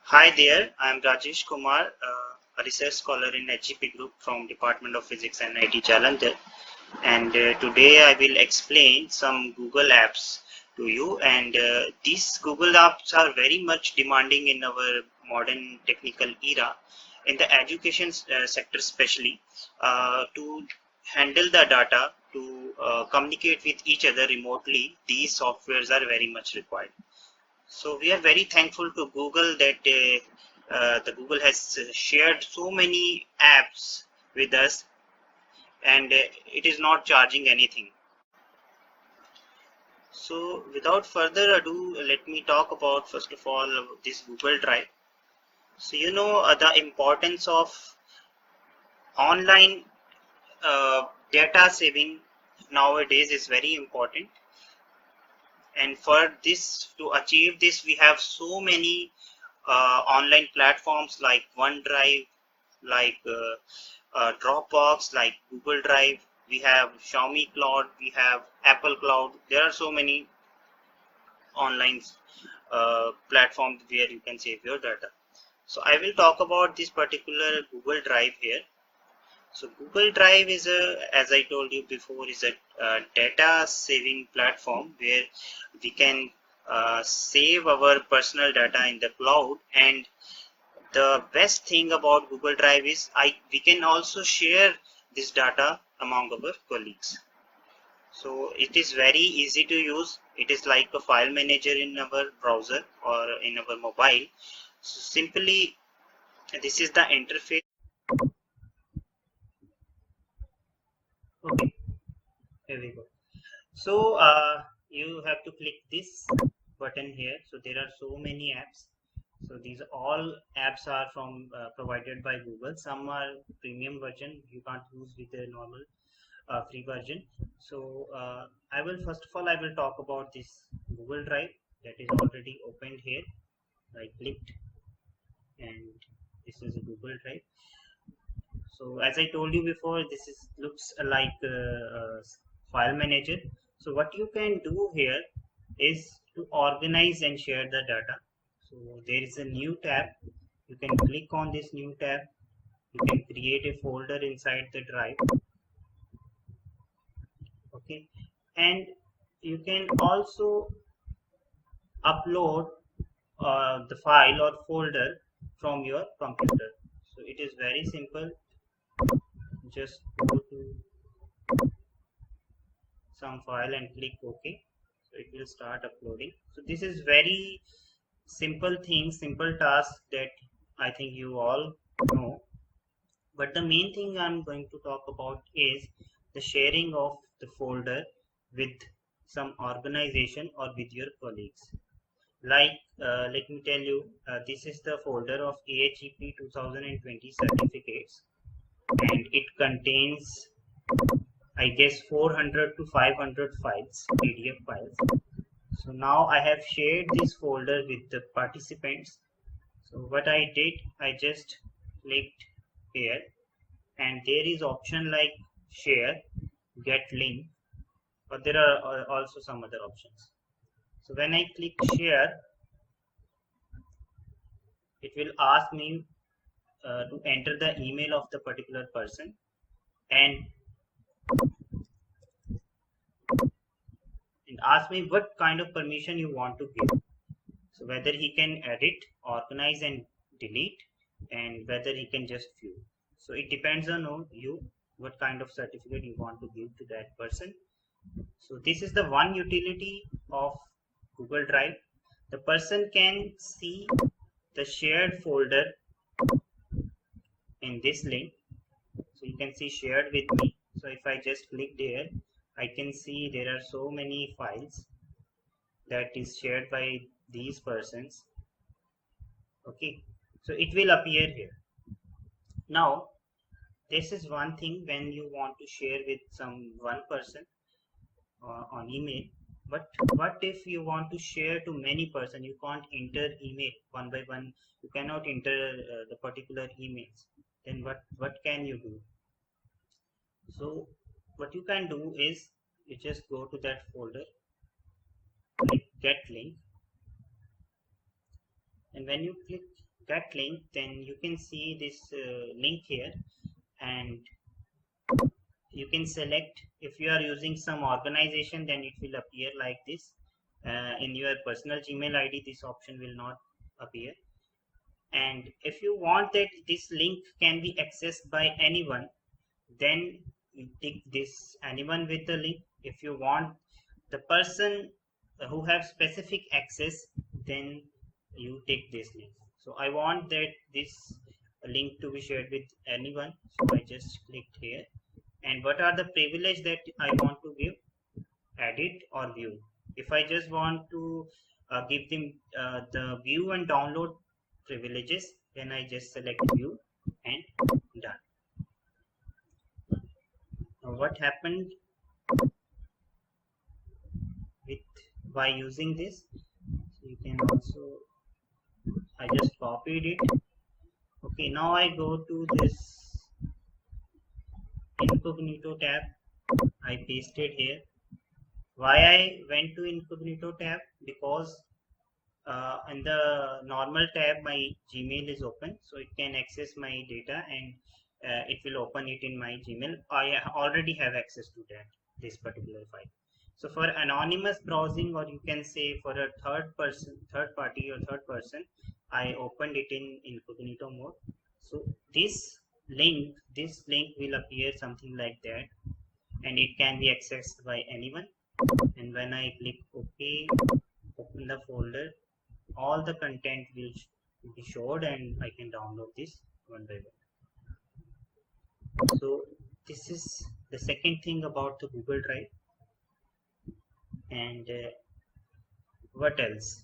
Hi there, I am Rajesh Kumar, a research scholar in HGP Group from Department of Physics and IT Jalandhar. And today I will explain some Google apps to you. And these Google apps are very much demanding in our modern technical era, in the education sector especially, to handle the data, to communicate with each other remotely. These softwares are very much required. So we are very thankful to Google that the Google has shared so many apps with us, and it is not charging anything. So without further ado, let me talk about first of all this Google Drive. So the importance of online data saving nowadays is very important, and for this to achieve this, we have so many online platforms like OneDrive, like Dropbox, like Google Drive. We have Xiaomi Cloud, we have Apple Cloud. There are so many online platforms where you can save your data. So I will talk about this particular Google Drive here. So Google Drive is as I told you before, is a data saving platform where we can save our personal data in the cloud. And the best thing about Google Drive is we can also share this data among our colleagues. So it is very easy to use. It is like a file manager in our browser or in our mobile. So simply, this is the interface. Okay, here we go. So you have to click this button here. So there are so many apps. So these all apps are from provided by Google. Some are premium version. You can't use with a normal free version. So I will first of all I will talk about this Google Drive that is already opened here. I clicked, and this is a Google Drive. So as I told you before, this is looks like a file manager. So what you can do here is to organize and share the data. So there is a new tab. You can click on this new tab. You can create a folder inside the drive. Okay, and you can also upload the file or folder from your computer. So it is very simple. Just go to some file and click OK. So it will start uploading. So this is very simple thing, simple task that I think you all know. But the main thing I'm going to talk about is the sharing of the folder with some organization or with your colleagues. Like, let me tell you, this is the folder of AHEP 2020 certificates, and it contains, I guess, 400 to 500 files, PDF files. So now I have shared this folder with the participants. So what I did, I just clicked here, and there is option like share, get link, but there are also some other options. So when I click share, it will ask me to enter the email of the particular person, and ask me what kind of permission you want to give. So whether he can edit, organize, and delete, and whether he can just view. So it depends on you what kind of certificate you want to give to that person. So this is the one utility of Google Drive. The person can see the shared folder in this link. So you can see shared with me. So if I just click there, I can see there are so many files that is shared by these persons. Okay, so it will appear here. Now this is one thing when you want to share with some one person on email. But what if you want to share to many person? You can't enter email one by one. You cannot enter the particular emails. Then what can you do? So what you can do is you just go to that folder, click get link, and when you click that link, then you can see this link here, and you can select. If you are using some organization, then it will appear like this. In your personal Gmail ID, this option will not appear. And if you want that this link can be accessed by anyone, then you tick this anyone with the link. If you want the person who have specific access, then you take this link. So I want that this link to be shared with anyone, so I just clicked here. And what are the privilege that I want to give? Edit or view. If I just want to give them the view and download privileges, then I just select view and done. Now what happened with by using this? So you can also, I just copied it. Okay, now I go to this incognito tab. I pasted here. Why I went to incognito tab? Because in the normal tab my Gmail is open, so it can access my data, and it will open it in my Gmail. I already have access to that this particular file. So for anonymous browsing, or you can say for a third party or third person, I opened it in incognito mode. So this link will appear something like that, and it can be accessed by anyone. And when I click OK, open the folder, all the content will be showed, and I can download this one by one. So this is the second thing about the Google Drive. And what else?